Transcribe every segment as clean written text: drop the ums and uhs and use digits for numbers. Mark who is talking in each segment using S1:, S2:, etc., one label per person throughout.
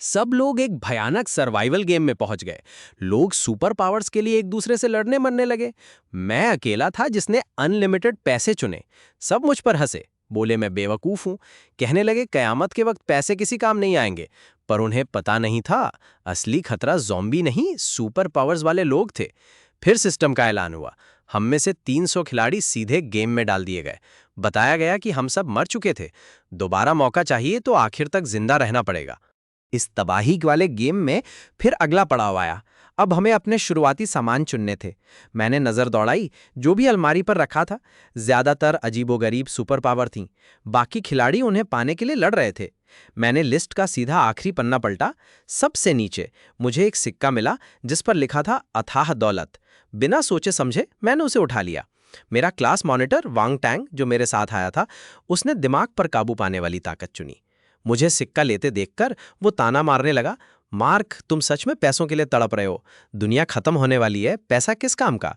S1: सब लोग एक भयानक सर्वाइवल गेम में पहुंच गए। लोग सुपर पावर्स के लिए एक दूसरे से लड़ने मरने लगे। मैं अकेला था जिसने अनलिमिटेड पैसे चुने। सब मुझ पर हंसे, बोले मैं बेवकूफ हूं। कहने लगे कयामत के वक्त पैसे किसी काम नहीं आएंगे। पर उन्हें पता नहीं था, असली खतरा ज़ॉम्बी नहीं, सुपर पावर्स वाले लोग थे। फिर सिस्टम का ऐलान हुआ। हम में से 300 खिलाड़ी सीधे गेम में डाल दिए गए। बताया गया कि हम सब मर चुके थे। दोबारा मौका चाहिए तो आखिर तक जिंदा रहना पड़ेगा। इस तबाही वाले गेम में फिर अगला पड़ाव आया। अब हमें अपने शुरुआती सामान चुनने थे। मैंने नज़र दौड़ाई, जो भी अलमारी पर रखा था ज़्यादातर अजीबोगरीब सुपर पावर थीं। बाकी खिलाड़ी उन्हें पाने के लिए लड़ रहे थे। मैंने लिस्ट का सीधा आखिरी पन्ना पलटा। सबसे नीचे मुझे एक सिक्का मिला जिस पर लिखा था अथाह दौलत। बिना सोचे समझे मैंने उसे उठा लिया। मेरा क्लास मॉनिटर वांग टैंग, जो मेरे साथ आया था, उसने दिमाग पर काबू पाने वाली ताकत चुनी। मुझे सिक्का लेते देखकर वो ताना मारने लगा, मार्क तुम सच में पैसों के लिए तड़प रहे हो। दुनिया खत्म होने वाली है, पैसा किस काम का?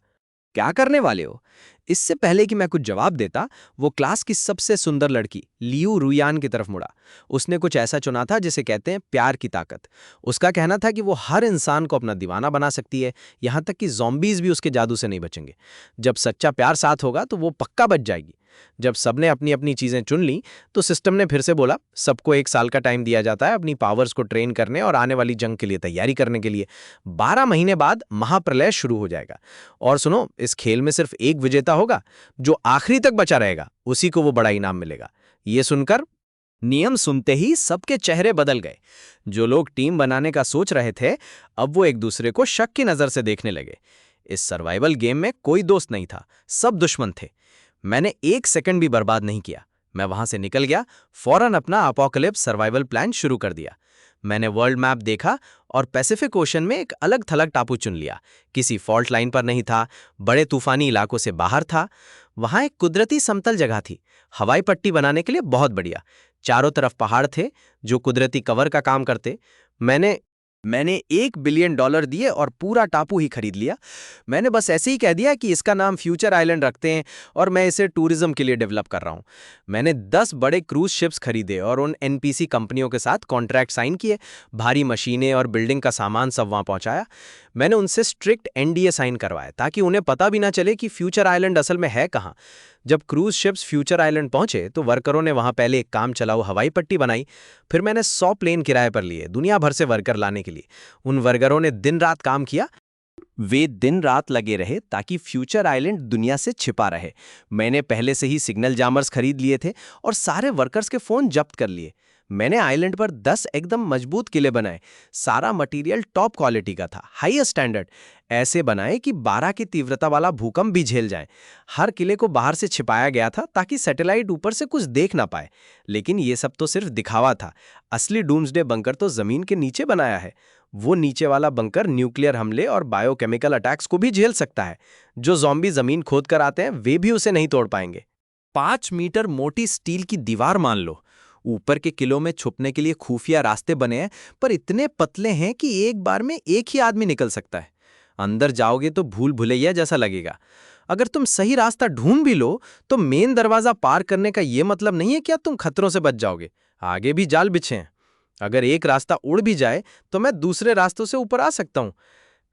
S1: क्या करने वाले हो? इससे पहले कि मैं कुछ जवाब देता, वो क्लास की सबसे सुंदर लड़की लियू रुयान की तरफ मुड़ा। उसने कुछ ऐसा चुना था जिसे कहते हैं प्यार की ताकत। उसका कहना था कि वो हर इंसान को अपना दीवाना बना सकती है, यहाँ तक कि ज़ॉम्बीज भी उसके जादू से नहीं बचेंगे। जब सच्चा प्यार साथ होगा तो वो पक्का बच जाएगी। जब सबने अपनी अपनी चीजें चुन ली तो सिस्टम ने फिर से बोला, सबको 1 साल का टाइम दिया जाता है अपनी पावर्स को ट्रेन करने और आने वाली जंग के लिए तैयारी करने के लिए। 12 महीने बाद महाप्रलय शुरू हो जाएगा। और सुनो, इस खेल में सिर्फ एक विजेता होगा। जो आखिरी तक बचा रहेगा उसी को वो बड़ा इनाम मिलेगा। ये सुनकर नियम सुनते ही सबके चेहरे बदल गए। जो लोग टीम बनाने का सोच रहे थे, अब वो एक दूसरे को शक की नजर से देखने लगे। इस सर्वाइवल गेम में कोई दोस्त नहीं था, सब दुश्मन थे। मैंने 1 सेकंड भी बर्बाद नहीं किया। मैं वहां से निकल गया, फौरन अपना अपोकलिप्स सर्वाइवल प्लान शुरू कर दिया। मैंने वर्ल्ड मैप देखा और पैसिफिक ओशन में एक अलग थलग टापू चुन लिया। किसी फॉल्ट लाइन पर नहीं था, बड़े तूफानी इलाकों से बाहर था। वहां एक कुदरती समतल जगह थी, हवाई पट्टी बनाने के लिए बहुत बढ़िया। चारों तरफ पहाड़ थे जो कुदरती कवर का काम करते। मैंने मैंने $1 बिलियन दिए और पूरा टापू ही खरीद लिया। मैंने बस ऐसे ही कह दिया कि इसका नाम फ्यूचर आइलैंड रखते हैं और मैं इसे टूरिज्म के लिए डेवलप कर रहा हूं। मैंने 10 बड़े क्रूज शिप्स खरीदे और उन एनपीसी कंपनियों के साथ कॉन्ट्रैक्ट साइन किए। भारी मशीनें और बिल्डिंग का सामान सब वहां पहुंचाया। मैंने उनसे स्ट्रिक्ट एनडीए साइन करवाए ताकि उन्हें पता भी ना चले कि फ्यूचर आइलैंड असल में है कहाँ। जब क्रूज शिप्स फ्यूचर आइलैंड पहुंचे तो वर्करों ने वहां पहले एक काम चलाऊ हवाई पट्टी बनाई। फिर मैंने 100 प्लेन किराए पर लिए दुनिया भर से वर्कर लाने के लिए। उन वर्करों ने दिन रात काम किया। वे दिन रात लगे रहे ताकि फ्यूचर आइलैंड दुनिया से छिपा रहे। मैंने पहले से ही सिग्नल जामर्स खरीद लिए थे और सारे वर्कर्स के फोन जब्त कर लिए। मैंने आइलैंड पर 10 एकदम मजबूत किले बनाए। सारा मटेरियल टॉप क्वालिटी का था, हाईएस्ट स्टैंडर्ड। ऐसे बनाए कि 12 की तीव्रता वाला भूकंप भी झेल जाए। हर किले को बाहर से छिपाया गया था ताकि सैटेलाइट ऊपर से कुछ देख ना पाए। लेकिन ये सब तो सिर्फ दिखावा था। असली डूम्सडे बंकर तो जमीन के नीचे बनाया है। वो नीचे वाला बंकर न्यूक्लियर हमले और बायोकेमिकल अटैक्स को भी झेल सकता है। जो ज़ॉम्बी जमीन खोद कर आते हैं वे भी उसे नहीं तोड़ पाएंगे। 5 मीटर मोटी स्टील की दीवार मान लो। ऊपर के किलों में छुपने के लिए खुफिया रास्ते बने हैं, पर इतने पतले हैं कि एक बार में एक ही आदमी निकल सकता है। अंदर जाओगे तो भूल भुलैया जैसा लगेगा। अगर तुम सही रास्ता ढूंढ भी लो तो मेन दरवाजा पार करने का यह मतलब नहीं है कि तुम खतरों से बच जाओगे। आगे भी जाल बिछे हैं। अगर एक रास्ता उड़ भी जाए तो मैं दूसरे रास्तों से ऊपर आ सकता हूं।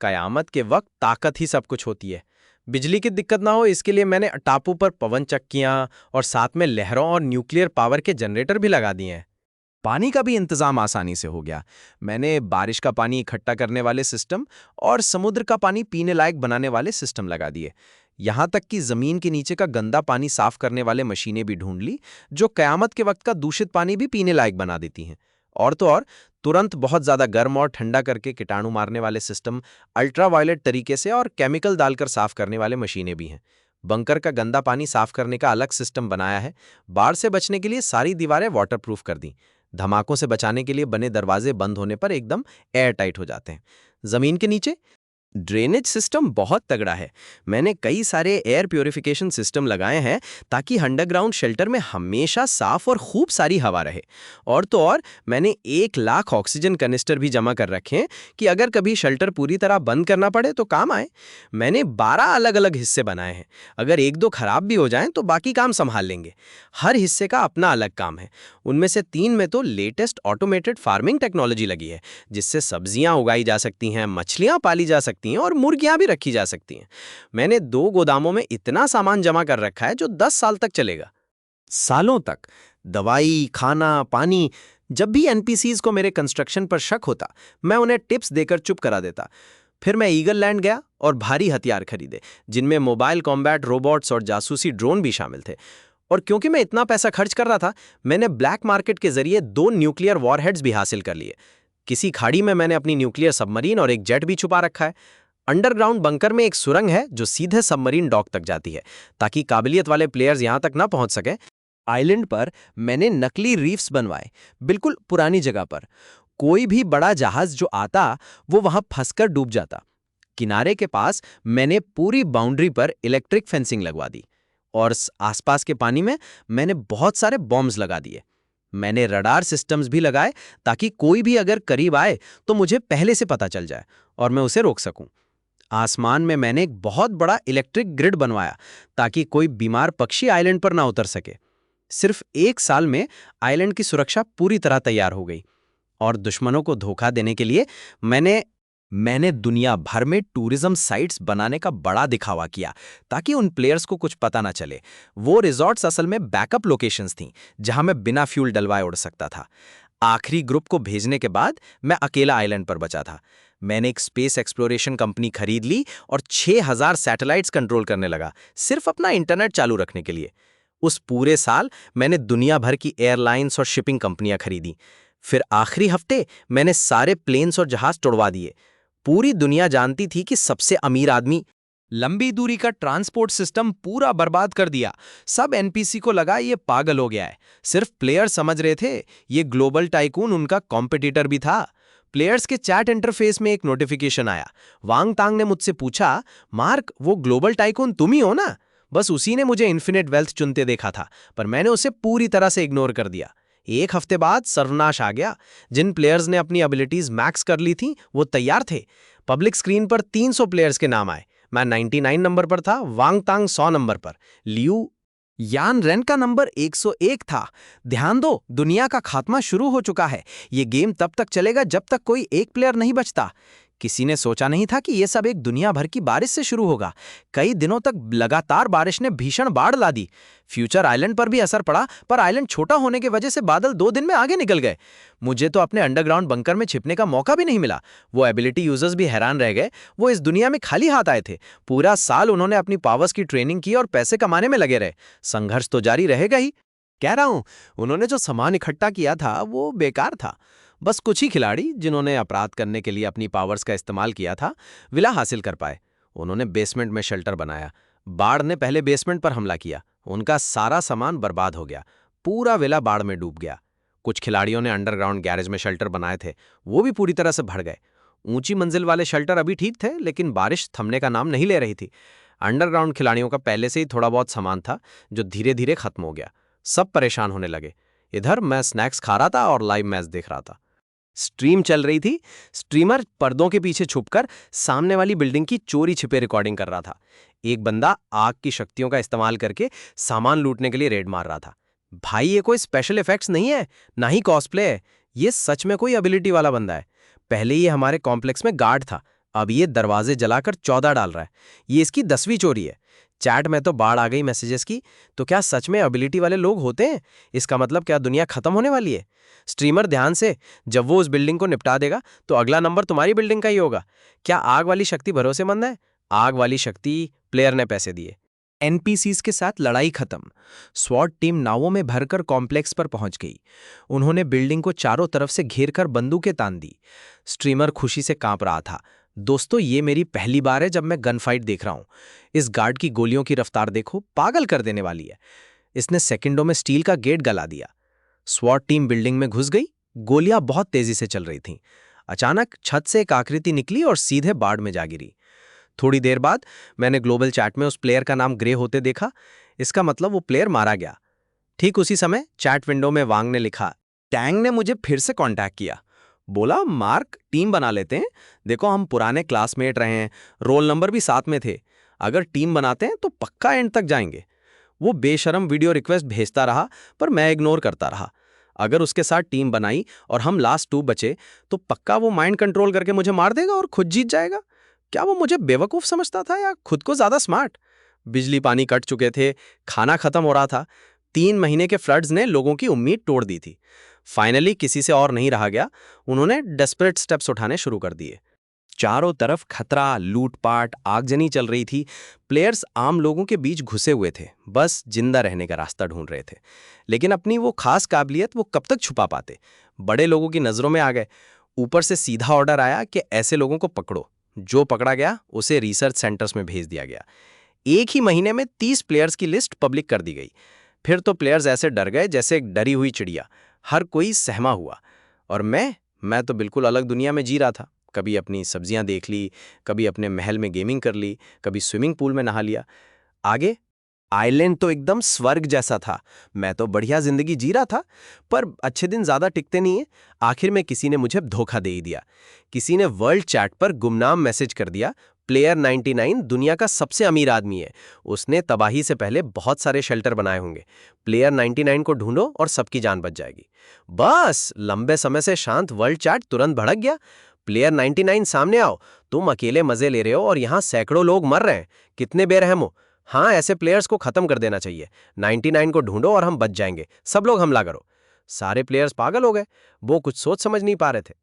S1: कयामत के वक्त ताकत ही सब कुछ होती है। बिजली की दिक्कत ना हो इसके लिए मैंने टापू पर पवन चक्कियां और साथ में लहरों और न्यूक्लियर पावर के जनरेटर भी लगा दिए हैं। पानी का भी इंतजाम आसानी से हो गया। मैंने बारिश का पानी इकट्ठा करने वाले सिस्टम और समुद्र का पानी पीने लायक बनाने वाले सिस्टम लगा दिए। यहां तक कि जमीन के नीचे का गंदा पानी साफ करने वाले मशीनें भी ढूंढ ली, जो कयामत के वक्त का दूषित पानी भी पीने लायक बना देती हैं। और तो और, तुरंत बहुत ज्यादा गर्म और ठंडा करके कीटाणु मारने वाले सिस्टम, अल्ट्रावायलेट तरीके से और केमिकल डालकर साफ करने वाले मशीनें भी हैं। बंकर का गंदा पानी साफ करने का अलग सिस्टम बनाया है। बाढ़ से बचने के लिए सारी दीवारें वाटरप्रूफ कर दी। धमाकों से बचाने के लिए बने दरवाजे बंद होने पर एकदम एयर टाइट हो जाते हैं। जमीन के नीचे ड्रेनेज सिस्टम बहुत तगड़ा है। मैंने कई सारे एयर प्योरिफिकेशन सिस्टम लगाए हैं ताकि अंडरग्राउंड शेल्टर में हमेशा साफ और खूब सारी हवा रहे। और तो और मैंने 1 लाख ऑक्सीजन कनिस्टर भी जमा कर रखे हैं कि अगर कभी शेल्टर पूरी तरह बंद करना पड़े तो काम आए। मैंने 12 अलग अलग हिस्से बनाए हैं। अगर एक दो खराब भी हो जाएं तो बाकी काम संभाल लेंगे। हर हिस्से का अपना अलग काम है। उनमें से 3 में तो लेटेस्ट ऑटोमेटेड फार्मिंग टेक्नोलॉजी लगी है, जिससे सब्जियां उगाई जा सकती हैं, मछलियां पाली जा सकती हैं और मुर्गियां भी रखी जा सकती हैं। मैंने 2 गोदामों में इतना सामान जमा कर रखा है जो 10 साल तक चलेगा। सालों तक। दवाई, खाना, पानी। जब भी एनपीसीज को मेरे कंस्ट्रक्शन पर शक होता, मैं उन्हें टिप्स देकर चुप करा देता। फिर मैं ईगल लैंड गया और भारी हथियार खरीदे, जिनमें मोबाइल कॉम्बैट रोबोट्स और जासूसी ड्रोन भी शामिल थे। और क्योंकि मैं इतना पैसा खर्च कर रहा था, मैंने ब्लैक मार्केट के जरिए 2 न्यूक्लियर वॉरहेड्स भी हासिल कर लिए। किसी खाड़ी में मैंने अपनी न्यूक्लियर सबमरीन और एक जेट भी छुपा रखा है। अंडरग्राउंड बंकर में एक सुरंग है जो सीधे सबमरीन डॉक तक जाती है, ताकि काबिलियत वाले प्लेयर्स यहां तक ना पहुंच सके। आइलैंड पर मैंने नकली रीफ्स बनवाए, बिल्कुल पुरानी जगह पर। कोई भी बड़ा जहाज जो आता, वो वहां फंसकर डूब जाता। किनारे के पास मैंने पूरी बाउंड्री पर इलेक्ट्रिक फेंसिंग लगवा दी। और आसपास के पानी में मैंने बहुत सारे बॉम्ब्स लगा दिए। मैंने रडार सिस्टम्स भी लगाए ताकि कोई भी अगर करीब आए तो मुझे पहले से पता चल जाए और मैं उसे रोक सकूं। आसमान में मैंने एक बहुत बड़ा इलेक्ट्रिक ग्रिड बनवाया ताकि कोई बीमार पक्षी आइलैंड पर ना उतर सके। सिर्फ 1 साल में आइलैंड की सुरक्षा पूरी तरह तैयार हो गई। और दुश्मनों को धोखा देने के लिए मैंने दुनिया भर में टूरिज्म साइट्स बनाने का बड़ा दिखावा किया ताकि उन प्लेयर्स को कुछ पता ना चले। वो रिजॉर्ट्स असल में बैकअप लोकेशंस थीं, जहां मैं बिना फ्यूल डलवाए उड़ सकता था। आखिरी ग्रुप को भेजने के बाद मैं अकेला आइलैंड पर बचा था। मैंने एक स्पेस एक्सप्लोरेशन कंपनी खरीद ली और 6000 सैटेलाइट्स कंट्रोल करने लगा, सिर्फ अपना इंटरनेट चालू रखने के लिए। उस पूरे साल मैंने दुनिया भर की एयरलाइंस और शिपिंग कंपनियां खरीदी। फिर आखिरी हफ्ते मैंने सारे प्लेन्स और जहाज तोड़वा दिए। पूरी दुनिया जानती थी कि सबसे अमीर आदमी। लंबी दूरी का ट्रांसपोर्ट सिस्टम पूरा बर्बाद कर दिया। सब एनपीसी को लगा ये पागल हो गया है। सिर्फ प्लेयर समझ रहे थे ये ग्लोबल टाइकून उनका कॉम्पिटिटर भी था। प्लेयर्स के चैट इंटरफेस में एक नोटिफिकेशन आया। वांग तांग ने मुझसे पूछा, मार्क, वो ग्लोबल टाइकून तुम ही हो ना? बस उसी ने मुझे इन्फिनिट वेल्थ चुनते देखा था, पर मैंने उसे पूरी तरह से इग्नोर कर दिया। 1 हफ्ते बाद सर्वनाश आ गया। जिन प्लेयर्स ने अपनी एबिलिटीज मैक्स कर ली थी वो तैयार थे। पब्लिक स्क्रीन पर 300 प्लेयर्स के नाम आए। मैं 99 नंबर पर था, वांग तांग 100 नंबर पर, लियू यान रेन का नंबर 101 था। ध्यान दो, दुनिया का खात्मा शुरू हो चुका है। ये गेम तब तक चलेगा जब तक कोई एक प्लेयर नहीं बचता। किसी ने सोचा नहीं था कि यह सब एक दुनिया भर की बारिश से शुरू होगा। कई दिनों तक लगातार बारिश ने भीषण बाढ़ ला दी। फ्यूचर आइलैंड पर भी असर पड़ा, पर आइलैंड छोटा होने की वजह से बादल 2 दिन में आगे निकल गए। मुझे तो अपने अंडरग्राउंड बंकर में छिपने का मौका भी नहीं मिला। वो एबिलिटी यूजर्स भी हैरान रह गए। वो इस दुनिया में खाली हाथ आए थे। पूरा साल उन्होंने अपनी पावर्स की ट्रेनिंग की और पैसे कमाने में लगे रहे। संघर्ष तो जारी रहेगा ही। कह रहा हूं, उन्होंने जो सामान इकट्ठा किया था वो बेकार था। बस कुछ ही खिलाड़ी, जिन्होंने अपराध करने के लिए अपनी पावर्स का इस्तेमाल किया था, विला हासिल कर पाए। उन्होंने बेसमेंट में शेल्टर बनाया। बाढ़ ने पहले बेसमेंट पर हमला किया। उनका सारा सामान बर्बाद हो गया। पूरा विला बाढ़ में डूब गया। कुछ खिलाड़ियों ने अंडरग्राउंड गैरेज में शेल्टर बनाए थे, वो भी पूरी तरह से भर गए। ऊंची मंजिल वाले शेल्टर अभी ठीक थे, लेकिन बारिश थमने का नाम नहीं ले रही थी। अंडरग्राउंड खिलाड़ियों का पहले से ही थोड़ा बहुत सामान था, जो धीरे धीरे खत्म हो गया। सब परेशान होने लगे। इधर मैं स्नैक्स खा रहा था और लाइव मैच देख रहा था। स्ट्रीम चल रही थी। स्ट्रीमर पर्दों के पीछे छुपकर सामने वाली बिल्डिंग की चोरी छिपे रिकॉर्डिंग कर रहा था। एक बंदा आग की शक्तियों का इस्तेमाल करके सामान लूटने के लिए रेड मार रहा था। भाई, ये कोई स्पेशल इफेक्ट्स नहीं है, ना ही कॉस्प्ले है। ये सच में कोई एबिलिटी वाला बंदा है। पहले ये हमारे कॉम्प्लेक्स में गार्ड था, अब ये दरवाजे जलाकर 14 डाल रहा है। ये इसकी 10वीं चोरी है। चैट में तो बाढ़ आ गई मैसेजेस की। तो क्या सच में एबिलिटी वाले लोग होते हैं? इसका मतलब क्या दुनिया खत्म होने वाली है? स्ट्रीमर, ध्यान से, जब वो उस बिल्डिंग को निपटा देगा तो अगला नंबर तुम्हारी बिल्डिंग का ही होगा। क्या आग वाली शक्ति भरोसेमंद है? आग वाली शक्ति प्लेयर ने पैसे दिए। एनपीसीज के साथ लड़ाई खत्म। स्वॉट टीम नावों में भरकर कॉम्प्लेक्स पर पहुंच गई। उन्होंने बिल्डिंग को चारों तरफ से घेरकर बंदूकें तान दी। स्ट्रीमर खुशी से कांप रहा था। दोस्तों, ये मेरी पहली बार है जब मैं गन फाइट देख रहा हूं। इस गार्ड की गोलियों की रफ्तार देखो, पागल कर देने वाली है। इसने सेकंडों में स्टील का गेट गला दिया। स्वॉट टीम बिल्डिंग में घुस गई। गोलियां बहुत तेजी से चल रही थीं। अचानक छत से एक आकृति निकली और सीधे बाढ़ में जा गिरी। थोड़ी देर बाद मैंने ग्लोबल चैट में उस प्लेयर का नाम ग्रे होते देखा। इसका मतलब वो प्लेयर मारा गया। ठीक उसी समय चैट विंडो में वांग ने लिखा, टैंग ने मुझे फिर से कांटेक्ट किया। बोला, मार्क, टीम बना लेते हैं। देखो, हम पुराने क्लासमेट रहे हैं, रोल नंबर भी साथ में थे। अगर टीम बनाते हैं तो पक्का एंड तक जाएंगे। वो बेशरम वीडियो रिक्वेस्ट भेजता रहा, पर मैं इग्नोर करता रहा। अगर उसके साथ टीम बनाई और हम लास्ट 2 बचे तो पक्का वो माइंड कंट्रोल करके मुझे मार देगा और खुद जीत जाएगा। क्या वो मुझे बेवकूफ़ समझता था या खुद को ज़्यादा स्मार्ट? बिजली पानी कट चुके थे, खाना खत्म हो रहा था। 3 महीने के फ्लड्स ने लोगों की उम्मीद तोड़ दी थी। फाइनली किसी से और नहीं रहा गया, उन्होंने डेस्परेट स्टेप्स उठाने शुरू कर दिए। चारों तरफ खतरा, लूटपाट, आगजनी चल रही थी। प्लेयर्स आम लोगों के बीच घुसे हुए थे, बस जिंदा रहने का रास्ता ढूंढ रहे थे। लेकिन अपनी वो खास काबिलियत वो कब तक छुपा पाते? बड़े लोगों की नज़रों में आ गए। ऊपर से सीधा ऑर्डर आया कि ऐसे लोगों को पकड़ो। जो पकड़ा गया उसे रिसर्च सेंटर्स में भेज दिया गया। एक ही महीने में 30 प्लेयर्स की लिस्ट पब्लिक कर दी गई। फिर तो प्लेयर्स ऐसे डर गए जैसे एक डरी हुई चिड़िया। हर कोई सहमा हुआ। और मैं तो बिल्कुल अलग दुनिया में जी रहा था। कभी अपनी सब्जियां देख ली, कभी अपने महल में गेमिंग कर ली, कभी स्विमिंग पूल में नहा लिया। आगे आइलैंड तो एकदम स्वर्ग जैसा था। मैं तो बढ़िया जिंदगी जी रहा था, पर अच्छे दिन ज्यादा टिकते नहीं है। आखिर में किसी ने मुझे धोखा दे ही दिया। किसी ने वर्ल्ड चैट पर गुमनाम मैसेज कर दिया, प्लेयर 99 दुनिया का सबसे अमीर आदमी है। उसने तबाही से पहले बहुत सारे शेल्टर बनाए होंगे। प्लेयर 99 को ढूंढो और सबकी जान बच जाएगी। बस लंबे समय से शांत वर्ल्ड चैट तुरंत भड़क गया। प्लेयर 99 सामने आओ, तुम अकेले मजे ले रहे हो और यहाँ सैकड़ों लोग मर रहे हैं। कितने बेरहम हो। हाँ, ऐसे प्लेयर्स को खत्म कर देना चाहिए। 99 को ढूंढो और हम बच जाएंगे। सब लोग हमला करो। सारे प्लेयर्स पागल हो गए। वो कुछ सोच समझ नहीं पा रहे थे।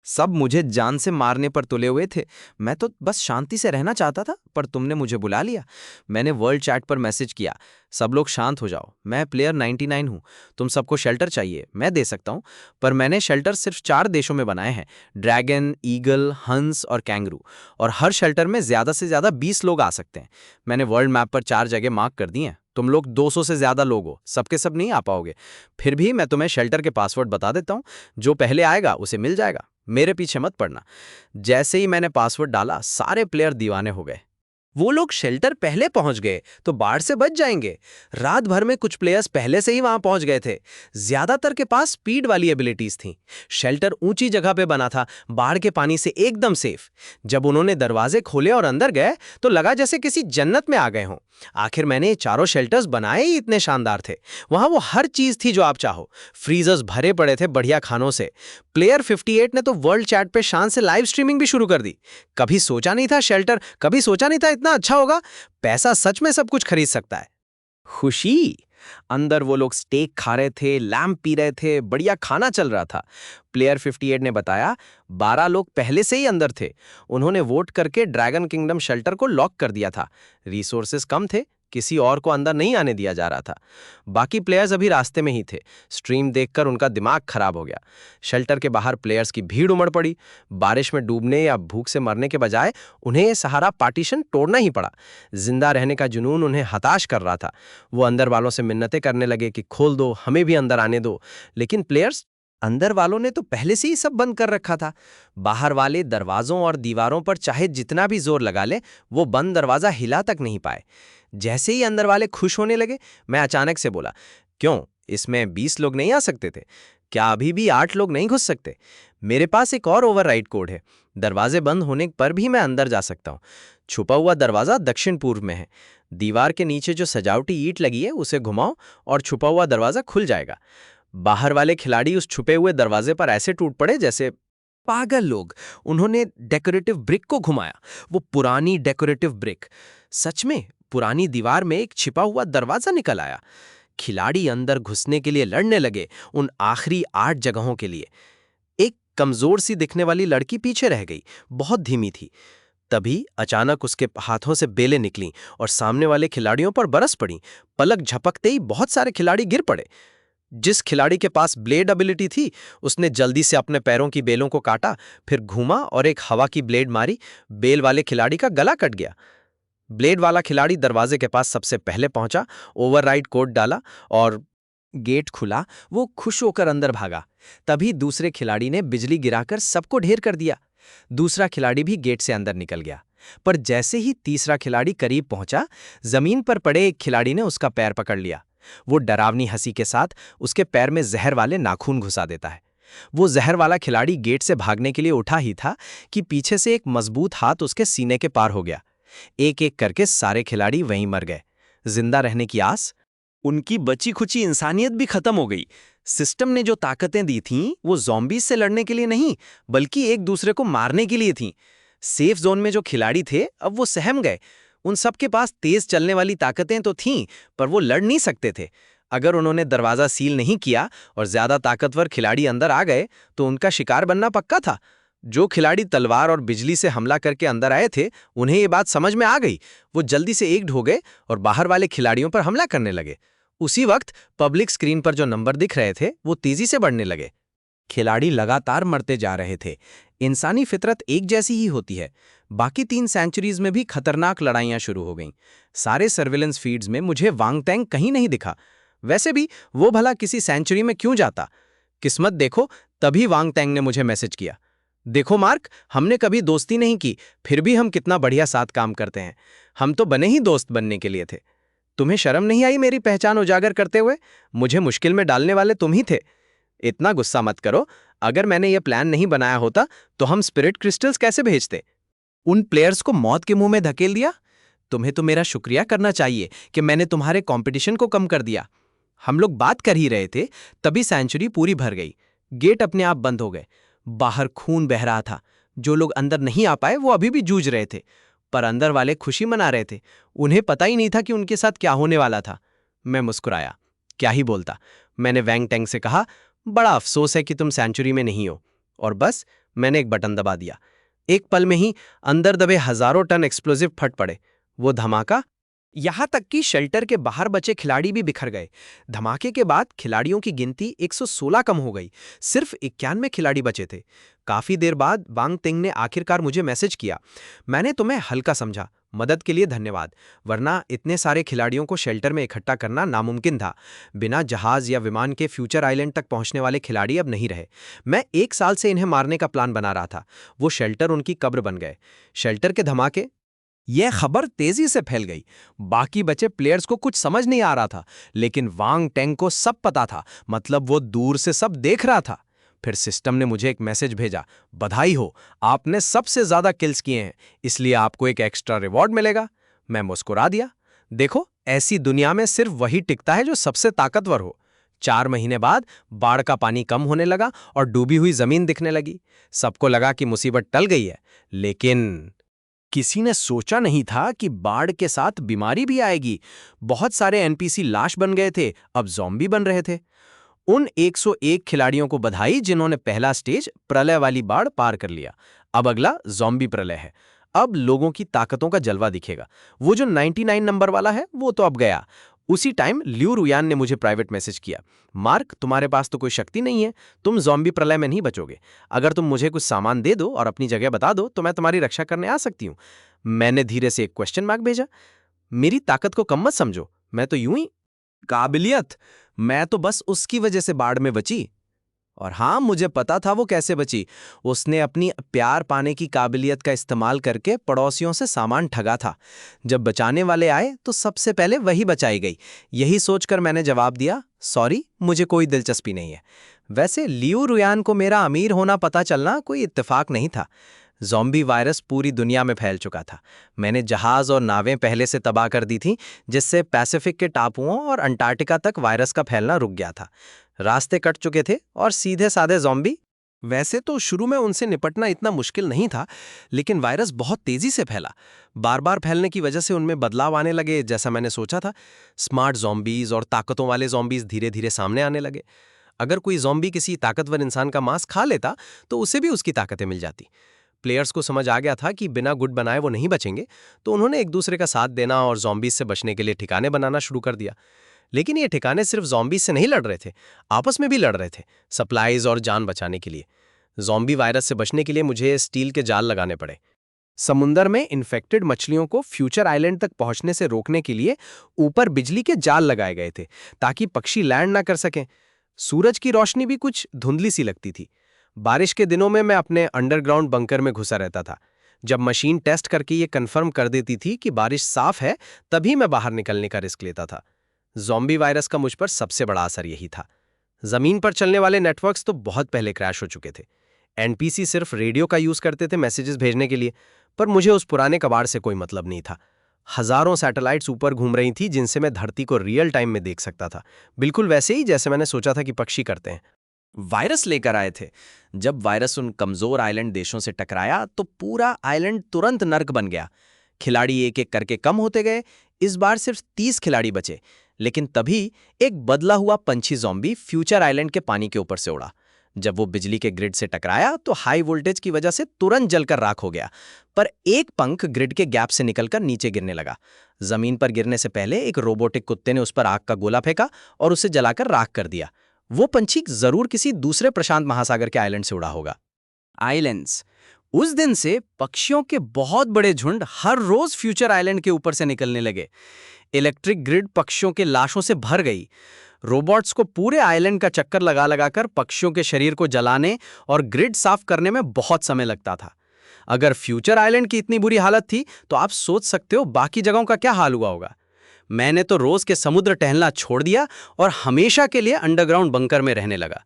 S2: सब मुझे जान से मारने पर तुले हुए थे। मैं तो बस शांति से रहना चाहता था, पर तुमने मुझे बुला लिया। मैंने वर्ल्ड चैट पर मैसेज किया, सब लोग शांत हो जाओ, मैं प्लेयर 99 हूँ। तुम सबको शेल्टर चाहिए, मैं दे सकता हूँ। पर मैंने शेल्टर सिर्फ 4 देशों में बनाए हैं, ड्रैगन, ईगल, हंस और कैंगरू। और हर शेल्टर में ज़्यादा से ज़्यादा 20 लोग आ सकते हैं। मैंने वर्ल्ड मैप पर 4 जगह मार्क कर दी हैं। तुम लोग 200 से ज़्यादा लोग हो, सबके सब नहीं आ पाओगे। फिर भी मैं तुम्हें शेल्टर के पासवर्ड बता देता हूँ। जो पहले आएगा उसे मिल जाएगा। मेरे पीछे मत पड़ना। जैसे ही मैंने पासवर्ड डाला, सारे प्लेयर दीवाने हो गए। वो लोग शेल्टर पहले पहुंच गए तो बाढ़ से बच जाएंगे। रात भर में कुछ प्लेयर्स पहले से ही वहां पहुंच गए थे। ज्यादातर के पास स्पीड वाली एबिलिटीज थीं। शेल्टर ऊंची जगह पे बना था, बाढ़ के पानी से एकदम सेफ। जब उन्होंने दरवाजे खोले और अंदर गए तो लगा जैसे किसी जन्नत में आ गए हों। आखिर मैंने ये चारों शेल्टर्स बनाए ही इतने शानदार थे। वहां वो हर चीज थी जो आप चाहो। फ्रीजर्स भरे पड़े थे बढ़िया खानों से। प्लेयर 58 ने तो वर्ल्ड चैट पे शान से लाइव स्ट्रीमिंग भी शुरू कर दी। कभी सोचा नहीं था शेल्टर, कभी सोचा नहीं था इतना अच्छा होगा। पैसा सच में सब कुछ खरीद सकता है। खुशी। अंदर वो लोग स्टेक खा रहे थे, लैम्प पी रहे थे, बढ़िया खाना चल रहा था। प्लेयर 58 ने बताया, 12 लोग पहले से ही अंदर थे। उन्होंने वोट करके ड्रैगन किंगडम शेल्टर को लॉक कर दिया था। रिसोर्सेज कम थे, किसी और को अंदर नहीं आने दिया जा रहा था। बाकी प्लेयर्स अभी रास्ते में ही थे। स्ट्रीम देखकर उनका दिमाग खराब हो गया। शेल्टर के बाहर प्लेयर्स की भीड़ उमड़ पड़ी। बारिश में डूबने या भूख से मरने के बजाय उन्हें ये सहारा पार्टीशन तोड़ना ही पड़ा। जिंदा रहने का जुनून उन्हें हताश कर रहा था। वो अंदर वालों से मिन्नतें करने लगे कि खोल दो, हमें भी अंदर आने दो। लेकिन प्लेयर्स, अंदर वालों ने तो पहले से ही सब बंद कर रखा था। बाहर वाले दरवाजों और दीवारों पर चाहे जितना भी जोर लगा ले, वो बंद दरवाजा हिला तक नहीं पाए। जैसे ही अंदर वाले खुश होने लगे, मैं अचानक से बोला, क्यों, इसमें 20 लोग नहीं आ सकते थे? क्या अभी भी 8 लोग नहीं घुस सकते? मेरे पास एक और ओवरराइड कोड है। दरवाजे बंद होने पर भी मैं अंदर जा सकता हूँ। छुपा हुआ दरवाजा दक्षिण पूर्व में है। दीवार के नीचे जो सजावटी ईंट लगी है उसे घुमाओ और छुपा हुआ दरवाजा खुल जाएगा। बाहर वाले खिलाड़ी उस छुपे हुए दरवाजे पर ऐसे टूट पड़े जैसे पागल लोग। उन्होंने डेकोरेटिव ब्रिक को घुमाया, वो पुरानी डेकोरेटिव ब्रिक। सच में पुरानी दीवार में एक छिपा हुआ दरवाजा निकल आया। खिलाड़ी अंदर घुसने के लिए लड़ने लगे, उन आखिरी 8 जगहों के लिए। एक कमजोर सी दिखने वाली लड़की पीछे रह गई, बहुत धीमी थी। तभी अचानक उसके हाथों से बेलें निकलीं और सामने वाले खिलाड़ियों पर बरस पड़ी। पलक झपकते ही बहुत सारे खिलाड़ी गिर पड़े। जिस खिलाड़ी के पास ब्लेड एबिलिटी थी, उसने जल्दी से अपने पैरों की बेलों को काटा, फिर घूमा और एक हवा की ब्लेड मारी। बेल वाले खिलाड़ी का गला कट गया। ब्लेड वाला खिलाड़ी दरवाजे के पास सबसे पहले पहुंचा, ओवरराइड कोड डाला और गेट खुला। वो खुश होकर अंदर भागा। तभी दूसरे खिलाड़ी ने बिजली गिराकर सबको ढेर कर दिया। दूसरा खिलाड़ी भी गेट से अंदर निकल गया।
S1: पर जैसे ही तीसरा खिलाड़ी करीब पहुंचा, जमीन पर पड़े एक खिलाड़ी ने उसका पैर पकड़ लिया। वो डरावनी हंसी के साथ उसके पैर में जहर वाले नाखून घुसा देता है। वो जहर वाला खिलाड़ी गेट से भागने के लिए उठा ही था कि पीछे से एक मजबूत हाथ उसके सीने के पार हो गया। एक एक करके सारे खिलाड़ी वहीं मर गए। जिंदा रहने की आस, उनकी बची खुची इंसानियत भी खत्म हो गई। सिस्टम ने जो ताकतें दी थीं, वो ज़ॉम्बीज से लड़ने के लिए नहीं, बल्कि एक दूसरे को मारने के लिए थीं। सेफ जोन में जो खिलाड़ी थे, अब वो सहम गए। उन सब के पास तेज चलने वाली ताकतें तो थीं, पर वो लड़ नहीं सकते थे। अगर उन्होंने दरवाज़ा सील नहीं किया और ज़्यादा ताकतवर खिलाड़ी अंदर आ गए, तो उनका शिकार बनना पक्का था। जो खिलाड़ी तलवार और बिजली से हमला करके अंदर आए थे, उन्हें ये बात समझ में आ गई। वो जल्दी से एक हो गए और बाहर वाले खिलाड़ियों पर हमला करने लगे। उसी वक्त पब्लिक स्क्रीन पर जो नंबर दिख रहे थे, वो तेजी से बढ़ने लगे। खिलाड़ी लगातार मरते जा रहे थे। इंसानी फितरत एक जैसी ही होती है। बाकी 3 सेंचुरीज में भी खतरनाक लड़ाइयां शुरू हो गईं। सारे सर्विलेंस फीड्स में मुझे वांग टैंग कहीं नहीं दिखा। वैसे भी वो भला किसी सेंचुरी में क्यों जाता? किस्मत देखो, तभी वांग टैंग ने मुझे मैसेज किया, देखो मार्क, हमने कभी दोस्ती नहीं की, फिर भी हम कितना बढ़िया साथ काम करते हैं। हम तो बने ही दोस्त बनने के लिए थे। तुम्हें शर्म नहीं आई मेरी पहचान उजागर करते हुए? मुझे मुश्किल में डालने वाले तुम ही थे। इतना गुस्सा मत करो। अगर मैंने ये प्लान नहीं बनाया होता, तो हम स्पिरिट क्रिस्टल्स कैसे भेजते? उन प्लेयर्स को मौत के मुंह में धकेल दिया? तुम्हें तो मेरा शुक्रिया करना चाहिए कि मैंने तुम्हारे कंपटीशन को कम कर दिया। हम लोग बात कर ही रहे थे, तभी सेंचुरी पूरी भर गई। गेट अपने आप बंद हो गए। बाहर खून बह रहा था। जो लोग अंदर नहीं आ पाए, वो अभी भी जूझ रहे थे, पर अंदर वाले खुशी मना रहे थे। उन्हें पता ही नहीं था कि उनके साथ क्या होने वाला था। मैं मुस्कुराया। क्या ही बोलता। मैंने वैंग टैंग से कहा, बड़ा अफसोस है कि तुम सेंचुरी में नहीं हो। और बस मैंने एक बटन दबा दिया। एक पल में ही अंदर दबे हजारों टन एक्सप्लोजिव फट पड़े। वो धमाका, यहां तक कि शेल्टर के बाहर बचे खिलाड़ी भी बिखर गए। धमाके के बाद खिलाड़ियों की गिनती 116 कम हो गई। सिर्फ 91 खिलाड़ी बचे थे। काफी देर बाद वांग टिंग ने आखिरकार मुझे मैसेज किया, मैंने तुम्हें हल्का समझा, मदद के लिए धन्यवाद, वरना इतने सारे खिलाड़ियों को शेल्टर में इकट्ठा करना नामुमकिन था। बिना जहाज या विमान के फ्यूचर आइलैंड तक पहुंचने वाले खिलाड़ी अब नहीं रहे। मैं 1 साल से इन्हें मारने का प्लान बना रहा था। वो शेल्टर उनकी कब्र बन गए। शेल्टर के धमाके, यह खबर तेजी से फैल गई। बाकी बचे प्लेयर्स को कुछ समझ नहीं आ रहा था, लेकिन वांग टैंग को सब पता था। मतलब वो दूर से सब देख रहा था। फिर सिस्टम ने मुझे एक मैसेज भेजा, बधाई हो, आपने सबसे ज्यादा किल्स किए हैं, इसलिए आपको एक एक्स्ट्रा रिवॉर्ड मिलेगा। मैं मुस्कुरा दिया। देखो, ऐसी दुनिया में सिर्फ वही टिकता है जो सबसे ताकतवर हो। 4 महीने बाद बाढ़ का पानी कम होने लगा और डूबी हुई जमीन दिखने लगी। सबको लगा कि मुसीबत टल गई है, लेकिन किसी ने सोचा नहीं था कि बाढ़ के साथ बीमारी भी आएगी। बहुत सारे एनपीसी लाश बन गए थे, अब ज़ॉम्बी बन रहे थे। उन 101 खिलाड़ियों को बधाई जिन्होंने पहला स्टेज प्रलय वाली बाढ़ पार कर लिया। अब अगला ज़ॉम्बी प्रलय है। अब लोगों की ताकतों का जलवा दिखेगा। वो जो 99 नंबर वाला है, वो तो अब गया। उसी टाइम लियू रुयान ने मुझे प्राइवेट मैसेज किया, मार्क, तुम्हारे पास तो कोई शक्ति नहीं है, तुम ज़ॉम्बी प्रलय में नहीं बचोगे। अगर तुम मुझे कुछ सामान दे दो और अपनी जगह बता दो, तो मैं तुम्हारी रक्षा करने आ सकती हूँ। मैंने धीरे से एक क्वेश्चन मार्क भेजा। मेरी ताकत को कम मत समझो, मैं तो यूं ही काबिलियत, मैं तो बस उसकी वजह से बाढ़ में बची। और हाँ, मुझे पता था वो कैसे बची। उसने अपनी प्यार पाने की काबिलियत का इस्तेमाल करके पड़ोसियों से सामान ठगा था। जब बचाने वाले आए तो सबसे पहले वही बचाई गई। यही सोचकर मैंने जवाब दिया, सॉरी, मुझे कोई दिलचस्पी नहीं है। वैसे लियू रुयान को मेरा अमीर होना पता चलना कोई इत्तेफाक नहीं था। ज़ॉम्बी वायरस पूरी दुनिया में फैल चुका था। मैंने जहाज और नावें पहले से तबाह कर दी थीं, जिससे पैसिफिक के टापुओं और अंटार्कटिका तक वायरस का फैलना रुक गया था। रास्ते कट चुके थे और सीधे साधे ज़ॉम्बी। वैसे तो शुरू में उनसे निपटना इतना मुश्किल नहीं था, लेकिन वायरस बहुत तेजी से फैला। बार बार फैलने की वजह से उनमें बदलाव आने लगे, जैसा मैंने सोचा था। स्मार्ट ज़ॉम्बीज और ताकतों वाले ज़ॉम्बीज धीरे धीरे सामने आने लगे। अगर कोई ज़ॉम्बी किसी ताकतवर इंसान का मांस खा लेता, तो उसे भी उसकी ताकतें मिल जाती। प्लेयर्स को समझ आ गया था कि बिना गुट बनाए वो नहीं बचेंगे, तो उन्होंने एक दूसरे का साथ देना और ज़ॉम्बीज से बचने के लिए ठिकाने बनाना शुरू कर दिया। लेकिन ये ठिकाने सिर्फ ज़ॉम्बीज से नहीं लड़ रहे थे, आपस में भी लड़ रहे थे, सप्लाईज और जान बचाने के लिए। ज़ॉम्बी वायरस से बचने के लिए मुझे स्टील के जाल लगाने पड़े। समुंदर में इन्फेक्टेड मछलियों को फ्यूचर आइलैंड तक पहुंचने से रोकने के लिए ऊपर बिजली के जाल लगाए गए थे, ताकि पक्षी लैंड ना कर सकें। सूरज की रोशनी भी कुछ धुंधली सी लगती थी। बारिश के दिनों में मैं अपने अंडरग्राउंड बंकर में घुसा रहता था। जब मशीन टेस्ट करके ये कंफर्म कर देती थी कि बारिश साफ है, तभी मैं बाहर निकलने का रिस्क लेता था। ज़ॉम्बी वायरस का मुझ पर सबसे बड़ा असर यही था। जमीन पर चलने वाले नेटवर्क्स तो बहुत पहले क्रैश हो चुके थे। एनपीसी सिर्फ रेडियो का यूज करते थे मैसेजेस भेजने के लिए, पर मुझे उस पुराने कबाड़ से कोई मतलब नहीं था। हजारों सैटेलाइट्स ऊपर घूम रही थी जिनसे मैं धरती को रियल टाइम में देख सकता था, बिल्कुल वैसे ही जैसे मैंने सोचा था कि पक्षी करते हैं।
S2: वायरस लेकर आए थे। जब वायरस उन कमजोर आइलैंड देशों से टकराया तो पूरा आइलैंड तुरंत नर्क बन गया। खिलाड़ी एक एक करके कम होते गए। इस बार सिर्फ 30 खिलाड़ी बचे, लेकिन तभी एक बदला हुआ पंछी ज़ॉम्बी फ्यूचर आइलैंड के पानी के ऊपर से उड़ा। जब वो बिजली के ग्रिड से टकराया तो हाई वोल्टेज की वजह से तुरंत जलकर राख हो गया, पर एक पंख ग्रिड के गैप से निकलकर नीचे गिरने लगा। जमीन पर गिरने से पहले एक रोबोटिक कुत्ते ने उस पर आग का गोला फेंका और उसे जलाकर राख कर दिया। वो पंछी जरूर किसी दूसरे प्रशांत महासागर के आइलैंड से उड़ा होगा। आइलैंड्स। उस दिन से पक्षियों के बहुत बड़े झुंड हर रोज फ्यूचर आइलैंड के ऊपर से निकलने लगे। इलेक्ट्रिक ग्रिड पक्षियों के लाशों से भर गई। रोबोट्स को पूरे आइलैंड का चक्कर लगा लगाकर पक्षियों के शरीर को जलाने और ग्रिड साफ करने में बहुत समय लगता था। अगर फ्यूचर आइलैंड की इतनी बुरी हालत थी तो आप सोच सकते हो बाकी जगहों का क्या हाल हुआ होगा। मैंने तो रोज के समुद्र टहलना छोड़ दिया और हमेशा के लिए अंडरग्राउंड बंकर में रहने लगा।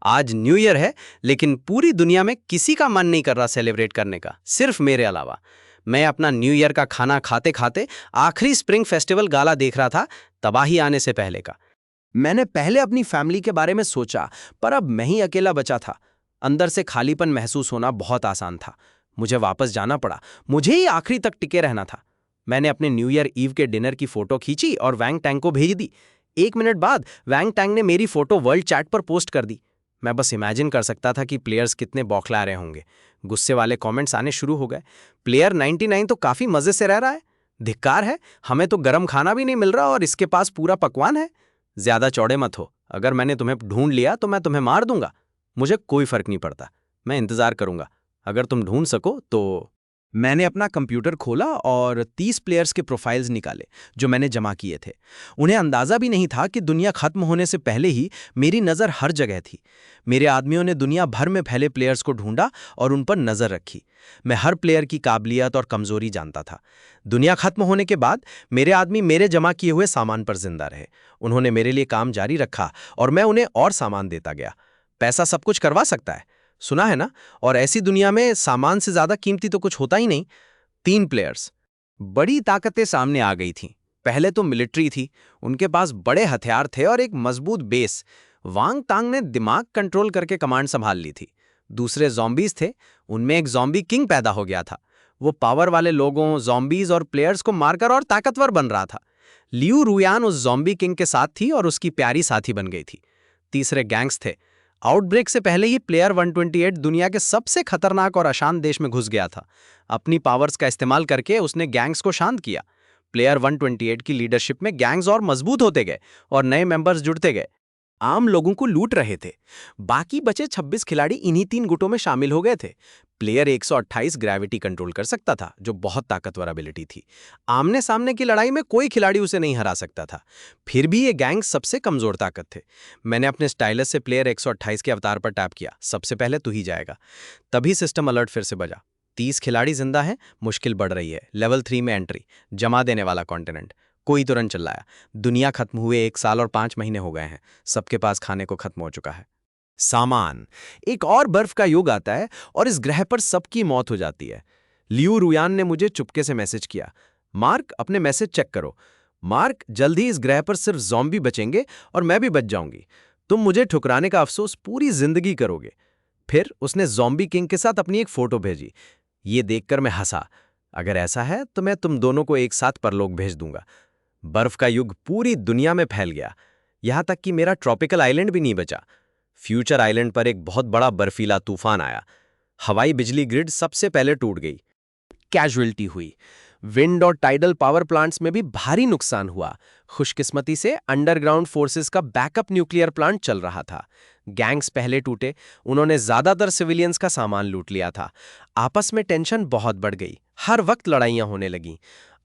S2: आज न्यू ईयर है, लेकिन पूरी दुनिया में किसी का मन नहीं कर रहा सेलिब्रेट करने का, सिर्फ मेरे अलावा। मैं अपना न्यू ईयर का खाना खाते खाते आखिरी स्प्रिंग फेस्टिवल गाला देख रहा था, तबाही आने से पहले का। मैंने पहले अपनी फैमिली के बारे में सोचा, पर अब मैं ही अकेला बचा था। अंदर से खालीपन महसूस होना बहुत आसान था। मुझे वापस जाना पड़ा, मुझे ही आखिरी तक टिके रहना था। मैंने अपने न्यू ईयर ईव के डिनर की फोटो खींची और वैंग टैंग को भेज दी। 1 मिनट बाद वैंग टैंग ने मेरी फोटो वर्ल्ड चैट पर पोस्ट कर दी। मैं बस इमेजिन कर सकता था कि प्लेयर्स कितने बौखला रहे होंगे। गुस्से वाले कमेंट्स आने शुरू हो गए। प्लेयर 99 तो काफी मजे से रह रहा है, धिक्कार है, हमें तो गर्म खाना भी नहीं मिल रहा और इसके पास पूरा पकवान है। ज्यादा चौड़े मत हो, अगर मैंने तुम्हें ढूंढ लिया तो मैं तुम्हें मार दूंगा। मुझे कोई फर्क नहीं पड़ता, मैं इंतजार करूंगा, अगर तुम ढूंढ सको तो। मैंने अपना कंप्यूटर खोला और 30 प्लेयर्स के प्रोफाइल्स निकाले जो मैंने जमा किए थे। उन्हें अंदाजा भी नहीं था कि दुनिया खत्म होने से पहले ही मेरी नज़र हर जगह थी। मेरे आदमियों ने दुनिया भर में फैले प्लेयर्स को ढूंढा और उन पर नज़र रखी। मैं हर प्लेयर की काबिलियत और कमजोरी जानता था। दुनिया खत्म होने के बाद मेरे आदमी मेरे जमा किए हुए सामान पर जिंदा रहे। उन्होंने मेरे लिए काम जारी रखा और मैं उन्हें और सामान देता गया। पैसा सब कुछ करवा सकता है, सुना है ना? और ऐसी दुनिया में सामान से ज्यादा कीमती तो कुछ होता ही नहीं। 3 प्लेयर्स। बड़ी ताकतें सामने आ गई थीं। पहले तो मिलिट्री थी, उनके पास बड़े हथियार थे और एक मजबूत बेस। वांग तांग ने दिमाग कंट्रोल करके कमांड संभाल ली थी। दूसरे ज़ॉम्बीज थे, उनमें एक ज़ॉम्बी किंग पैदा हो गया था। वो पावर वाले लोगों, ज़ॉम्बीज और प्लेयर्स को मारकर और ताकतवर बन रहा था। लियू रुयान उस ज़ॉम्बी किंग के साथ थी और उसकी प्यारी साथी बन गई थी। तीसरे गैंग्स थे। आउटब्रेक से पहले ही प्लेयर 128 दुनिया के सबसे खतरनाक और अशांत देश में घुस गया था। अपनी पावर्स का इस्तेमाल करके उसने गैंग्स को शांत किया। प्लेयर 128 की लीडरशिप में गैंग्स और मजबूत होते गए और नए मेंबर्स जुड़ते गए। आम लोगों को लूट रहे थे। बाकी बचे 26 खिलाड़ी इन्हीं 3 गुटों में शामिल हो गए थे। प्लेयर 128 ग्रेविटी कंट्रोल कर सकता था, जो बहुत ताकतवर एबिलिटी थी। आमने सामने की लड़ाई में कोई खिलाड़ी उसे नहीं हरा सकता था। फिर भी ये गैंग सबसे कमजोर ताकत थे। मैंने अपने स्टाइलस से प्लेयर 128 के अवतार पर टैप किया। सबसे पहले तू ही जाएगा। तभी सिस्टम अलर्ट फिर से बजा। 30 खिलाड़ी जिंदा हैं, मुश्किल बढ़ रही है। लेवल 3 में एंट्री, जमा देने वाला कॉन्टिनेंट। कोई तुरंत चिल्लाया। दुनिया खत्म हुए 1 साल और 5 महीने हो गए हैं। सबके पास खाने को खत्म हो चुका है। सामान। एक और बर्फ का युग आता है और इस ग्रह पर सबकी मौत हो जाती है। लियू रुयान ने मुझे चुपके से मैसेज किया, मार्क अपने मैसेज चेक करो। मार्क, जल्द ही इस ग्रह पर सिर्फ ज़ॉम्बी बचेंगे और मैं भी बच जाऊंगी। तुम मुझे ठुकराने का अफसोस पूरी जिंदगी करोगे। फिर उसने ज़ॉम्बी किंग के साथ अपनी एक फोटो भेजी। ये देखकर मैं हंसा। अगर ऐसा है तो मैं तुम दोनों को एक साथ परलोक भेज दूंगा। बर्फ का युग पूरी दुनिया में फैल गया, यहां तक कि मेरा ट्रॉपिकल आइलैंड भी नहीं बचा। फ्यूचर आइलैंड पर एक बहुत बड़ा बर्फीला तूफान आया। हवाई बिजली ग्रिड सबसे पहले टूट गई। कैजुअल्टी हुई। विंड और टाइडल पावर प्लांट्स में भी भारी नुकसान हुआ। खुशकिस्मती से अंडरग्राउंड फोर्सेस का बैकअप न्यूक्लियर प्लांट चल रहा था। गैंग्स पहले टूटे, उन्होंने ज्यादातर सिविलियंस का सामान लूट लिया था। आपस में टेंशन बहुत बढ़ गई, हर वक्त लड़ाइयां होने लगीं।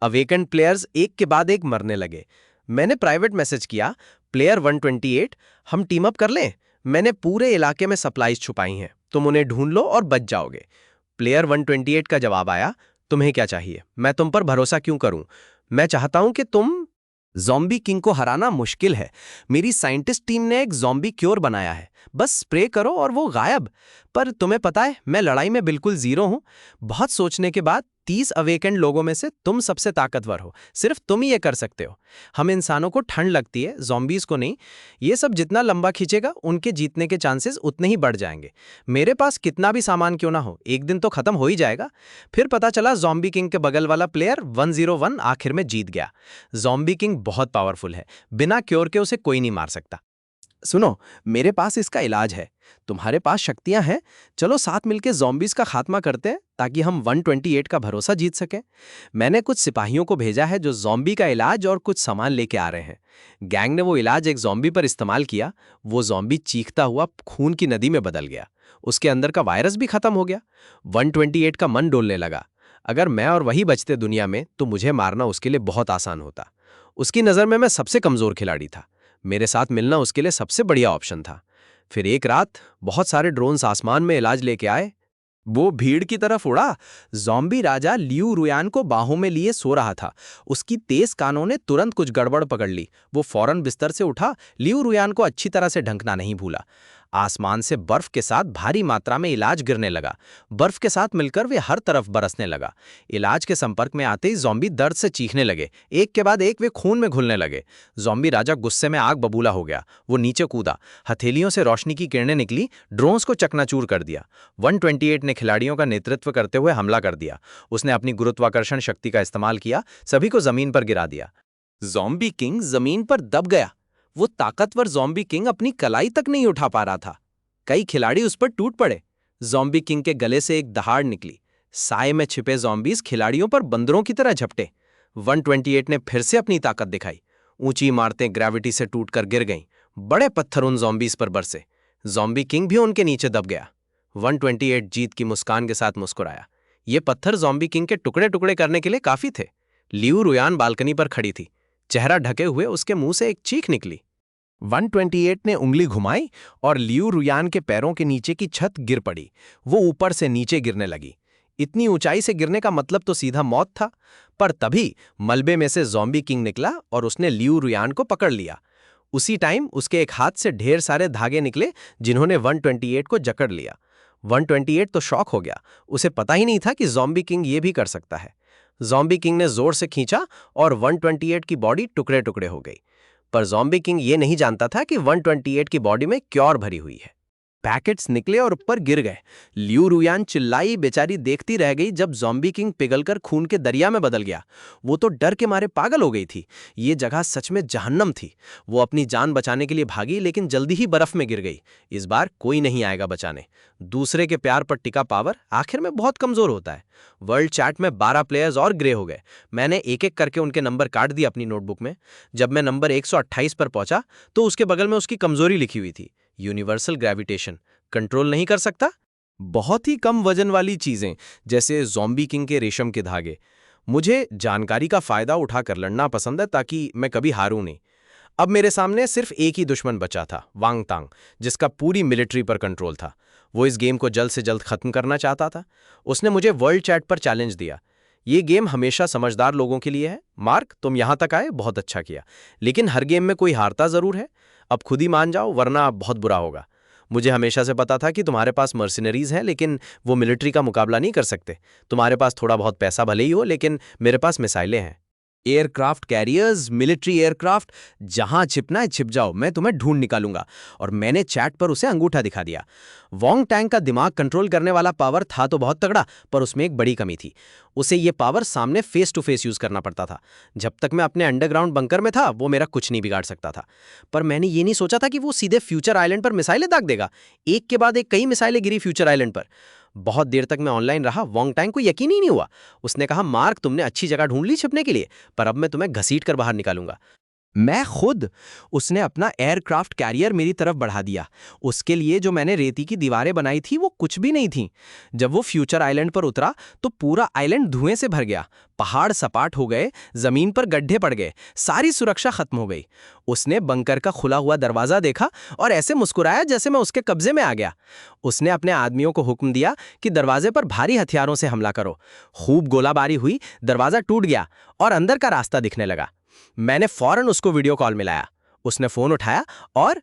S2: अवेकन प्लेयर्स एक के बाद एक मरने लगे। मैंने प्राइवेट मैसेज किया, प्लेयर 128, हम टीम अप कर लें। मैंने पूरे इलाके में सप्लाईज छुपाई हैं, तुम उन्हें ढूंढ लो और बच जाओगे।
S1: प्लेयर 128 का जवाब आया, तुम्हें क्या चाहिए? मैं तुम पर भरोसा क्यों करूं? मैं चाहता हूं कि तुम। ज़ॉम्बी किंग को हराना मुश्किल है। मेरी साइंटिस्ट टीम ने एक ज़ॉम्बी क्योर बनाया है। बस स्प्रे करो और वो गायब। पर तुम्हें पता है, मैं लड़ाई में बिल्कुल जीरो हूं। बहुत सोचने के बाद 30 अवेकेंड लोगों में से तुम सबसे ताकतवर हो। सिर्फ तुम ही ये कर सकते हो। हम इंसानों को ठंड लगती है, ज़ॉम्बीज़ को नहीं। ये सब जितना लंबा खींचेगा, उनके जीतने के चांसेस उतने ही बढ़ जाएंगे। मेरे पास कितना भी सामान क्यों ना हो, एक दिन तो खत्म हो ही जाएगा। फिर पता चला ज़ॉम्बी किंग के बगल वाला प्लेयर 101 आखिर में जीत गया। ज़ॉम्बी किंग बहुत पावरफुल है, बिना क्योर के उसे कोई नहीं मार सकता। सुनो, मेरे पास इसका इलाज है। तुम्हारे पास शक्तियां हैं, चलो साथ मिलकर ज़ॉम्बीज़ का खात्मा करते हैं ताकि हम 128 का भरोसा जीत सकें। मैंने कुछ सिपाहियों को भेजा है जो ज़ॉम्बी का इलाज और कुछ सामान लेके आ रहे हैं। गैंग ने वो इलाज एक ज़ॉम्बी पर इस्तेमाल किया। वो ज़ॉम्बी चीखता हुआ खून की नदी में बदल गया। उसके अंदर का वायरस भी खत्म हो गया। 128 का मन डोलने लगा। अगर मैं और वही बचते दुनिया में, तो मुझे मारना उसके लिए बहुत आसान होता। उसकी नज़र में मैं सबसे कमज़ोर खिलाड़ी था। मेरे साथ मिलना उसके लिए सबसे बढ़िया ऑप्शन था। फिर एक रात बहुत सारे ड्रोन्स आसमान में इलाज लेके आए। वो भीड़ की तरफ उड़ा। ज़ॉम्बी राजा लियू रुयान को बाहों में लिए सो रहा था। उसकी तेज कानों ने तुरंत कुछ गड़बड़ पकड़ ली। वो फौरन बिस्तर से उठा। लियू रुयान को अच्छी तरह से ढंकना नहीं भूला। आसमान से बर्फ के साथ भारी मात्रा में इलाज गिरने लगा। बर्फ के साथ मिलकर वे हर तरफ बरसने लगा। इलाज के संपर्क में आते ही ज़ॉम्बी दर्द से चीखने लगे। एक के बाद एक वे खून में घुलने लगे। ज़ॉम्बी राजा गुस्से में आग बबूला हो गया। वो नीचे कूदा। हथेलियों से रोशनी की किरणें निकली, ड्रोन्स को चकनाचूर कर दिया। 128 ने खिलाड़ियों का नेतृत्व करते हुए हमला कर दिया। उसने अपनी गुरुत्वाकर्षण शक्ति का इस्तेमाल किया, सभी को जमीन पर गिरा दिया। ज़ॉम्बी किंग जमीन पर दब गया। वो ताकतवर ज़ॉम्बी किंग अपनी कलाई तक नहीं उठा पा रहा था। कई खिलाड़ी उस पर टूट पड़े। ज़ॉम्बी किंग के गले से एक दहाड़ निकली। साए में छिपे ज़ॉम्बीज़ खिलाड़ियों पर बंदरों की तरह झपटे। 128 ने फिर से अपनी ताकत दिखाई। ऊंची इमारतें ग्रेविटी से टूटकर गिर गईं। बड़े पत्थर उन ज़ॉम्बीज़ पर बरसे। ज़ॉम्बी किंग भी उनके नीचे दब गया। 128 जीत की मुस्कान के साथ मुस्कुराया। ये पत्थर ज़ॉम्बी किंग के टुकड़े टुकड़े करने के लिए काफ़ी थे। लियू रुयान बालकनी पर खड़ी थी। चेहरा ढके हुए उसके मुंह से एक चीख निकली। 128 ने उंगली घुमाई और लियू रुयान के पैरों के नीचे की छत गिर पड़ी। वो ऊपर से नीचे गिरने लगी। इतनी ऊंचाई से गिरने का मतलब तो सीधा मौत था। पर तभी मलबे में से ज़ॉम्बी किंग निकला और उसने लियू रुयान को पकड़ लिया। उसी टाइम उसके एक हाथ से ढेर सारे धागे निकले जिन्होंने 128 को जकड़ लिया। 128 तो शॉक हो गया। उसे पता ही नहीं था कि ज़ॉम्बी किंग ये भी कर सकता है। ज़ॉम्बी किंग ने जोर से खींचा और 128 की बॉडी टुकड़े टुकड़े हो गई। पर ज़ॉम्बी किंग ये नहीं जानता था कि 128 की बॉडी में क्योर भरी हुई है। पैकेट्स निकले और ऊपर गिर गए। लियू रुयान चिल्लाई, बेचारी देखती रह गई जब ज़ॉम्बी किंग पिघलकर खून के दरिया में बदल गया। वो तो डर के मारे पागल हो गई थी। ये जगह सच में जहन्नम थी। वो अपनी जान बचाने के लिए भागी, लेकिन जल्दी ही बर्फ में गिर गई। इस बार कोई नहीं आएगा बचाने। दूसरे के प्यार पर टिका पावर आखिर में बहुत कमजोर होता है। वर्ल्ड चैट में 12 प्लेयर्स और ग्रे हो गए। मैंने एक एक करके उनके नंबर काट दिए अपनी नोटबुक में। जब मैं नंबर 128 पर पहुंचा तो उसके बगल में उसकी कमजोरी लिखी हुई थी, यूनिवर्सल ग्रेविटेशन, कंट्रोल नहीं कर सकता। बहुत ही कम वजन वाली चीजें जैसे ज़ॉम्बी किंग के रेशम के धागे। मुझे जानकारी का फायदा उठाकर लड़ना पसंद है ताकि मैं कभी हारूं नहीं। अब मेरे सामने सिर्फ एक ही दुश्मन बचा था, वांग तांग, जिसका पूरी मिलिट्री पर कंट्रोल था। वो इस गेम को जल्द से जल्द खत्म करना चाहता था। उसने मुझे वर्ल्ड चैट पर चैलेंज दिया। ये गेम हमेशा समझदार लोगों के लिए है। मार्क, तुम यहां तक आए, बहुत अच्छा किया। लेकिन हर गेम में कोई हारता जरूर है। अब खुद ही मान जाओ, वरना बहुत बुरा होगा। मुझे हमेशा से पता था कि तुम्हारे पास मर्सिनरीज हैं, लेकिन वो मिलिट्री का मुकाबला नहीं कर सकते। तुम्हारे पास थोड़ा बहुत पैसा भले ही हो, लेकिन मेरे पास मिसाइलें हैं, एयरक्राफ्ट कैरियर्स, मिलिट्री एयरक्राफ्ट। जहां छिपना है छिप जाओ, मैं तुम्हें ढूंढ निकालूंगा। और मैंने चैट पर उसे अंगूठा दिखा दिया। वोंग टैंग का दिमाग कंट्रोल करने वाला पावर था तो बहुत तगड़ा, पर उसमें एक बड़ी कमी थी। उसे ये पावर सामने फेस टू फेस यूज करना पड़ता था। जब तक मैं अपने अंडरग्राउंड बंकर में था, वो मेरा कुछ नहीं बिगाड़ सकता था। पर मैंने ये नहीं सोचा था कि वो सीधे फ्यूचर आइलैंड पर मिसाइलें दाग देगा। एक के बाद एक कई मिसाइलें गिरी फ्यूचर आइलैंड पर। बहुत देर तक मैं ऑनलाइन रहा। वोंग टैंग को यकीन ही नहीं हुआ। उसने कहा, मार्क, तुमने अच्छी जगह ढूंढ ली छिपने के लिए, पर अब मैं तुम्हें घसीट कर बाहर निकालूंगा। मैं खुद। उसने अपना एयरक्राफ्ट कैरियर मेरी तरफ बढ़ा दिया। उसके लिए जो मैंने रेती की दीवारें बनाई थी वो कुछ भी नहीं थी। जब वो फ्यूचर आइलैंड पर उतरा तो पूरा आइलैंड धुएं से भर गया। पहाड़ सपाट हो गए, जमीन पर गड्ढे पड़ गए, सारी सुरक्षा खत्म हो गई। उसने बंकर का खुला हुआ दरवाजा देखा और ऐसे मुस्कुराया जैसे मैं उसके कब्जे में आ गया। उसने अपने आदमियों को हुक्म दिया कि दरवाजे पर भारी हथियारों से हमला करो। खूब गोलाबारी हुई, दरवाजा टूट गया और अंदर का रास्ता दिखने लगा। मैंने फौरन उसको वीडियो कॉल मिलाया। उसने फोन उठाया और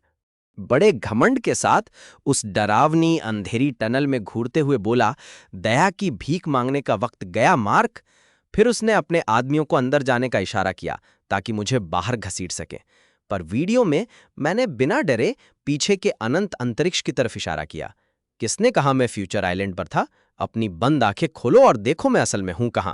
S1: बड़े घमंड के साथ उस डरावनी अंधेरी टनल में घूरते हुए बोला, दया की भीख मांगने का वक्त गया मार्क। फिर उसने अपने आदमियों को अंदर जाने का इशारा किया ताकि मुझे बाहर घसीट सके। पर वीडियो में मैंने बिना डरे पीछे के अनंत अंतरिक्ष की तरफ इशारा किया। किसने कहा मैं फ्यूचर आइलैंड पर था? अपनी बंद आंखें खोलो और देखो मैं असल में हूं कहां।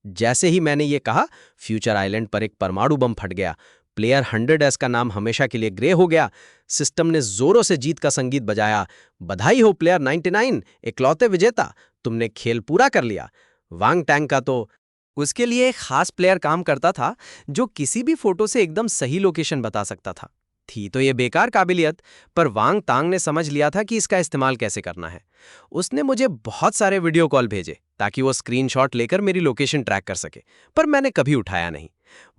S1: जैसे ही मैंने ये कहा, फ्यूचर आइलैंड पर एक परमाणु बम फट गया। प्लेयर 100S का नाम हमेशा के लिए ग्रे हो गया। सिस्टम ने जोरों से जीत का संगीत बजाया। बधाई हो प्लेयर 99, इकलौते विजेता, तुमने खेल पूरा कर लिया। वांग टैंग का तो उसके लिए एक खास प्लेयर काम करता था जो किसी भी फोटो से एकदम सही लोकेशन बता सकता था। थी तो ये बेकार काबिलियत, पर वांग तांग ने समझ लिया था कि इसका इस्तेमाल कैसे करना है। उसने मुझे बहुत सारे वीडियो कॉल भेजे ताकि वो स्क्रीनशॉट लेकर मेरी लोकेशन ट्रैक कर सके, पर मैंने कभी उठाया नहीं।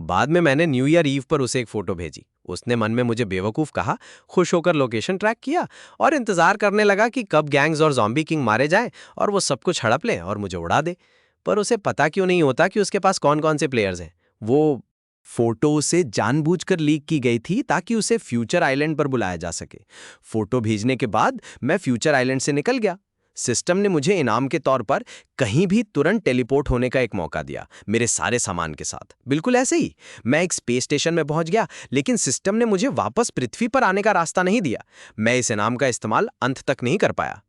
S1: बाद में मैंने न्यू ईयर ईव पर उसे एक फोटो भेजी। उसने मन में मुझे बेवकूफ़ कहा, खुश होकर लोकेशन ट्रैक किया और इंतजार करने लगा कि कब गैंग्स और ज़ॉम्बी किंग मारे जाएं और वो सब कुछ हड़प लें और मुझे उड़ा दे। पर उसे पता क्यों नहीं होता कि उसके पास कौन कौन से प्लेयर्स हैं। वो फोटो उसे जानबूझकर लीक की गई थी ताकि उसे फ्यूचर आइलैंड पर बुलाया जा सके। फोटो भेजने के बाद मैं फ्यूचर आइलैंड से निकल गया। सिस्टम ने मुझे इनाम के तौर पर कहीं भी तुरंत टेलीपोर्ट होने का एक मौका दिया, मेरे सारे सामान के साथ। बिल्कुल ऐसे ही मैं एक स्पेस स्टेशन में पहुंच गया, लेकिन सिस्टम ने मुझे वापस पृथ्वी पर आने का रास्ता नहीं दिया। मैं इस इनाम का इस्तेमाल अंत तक नहीं कर पाया।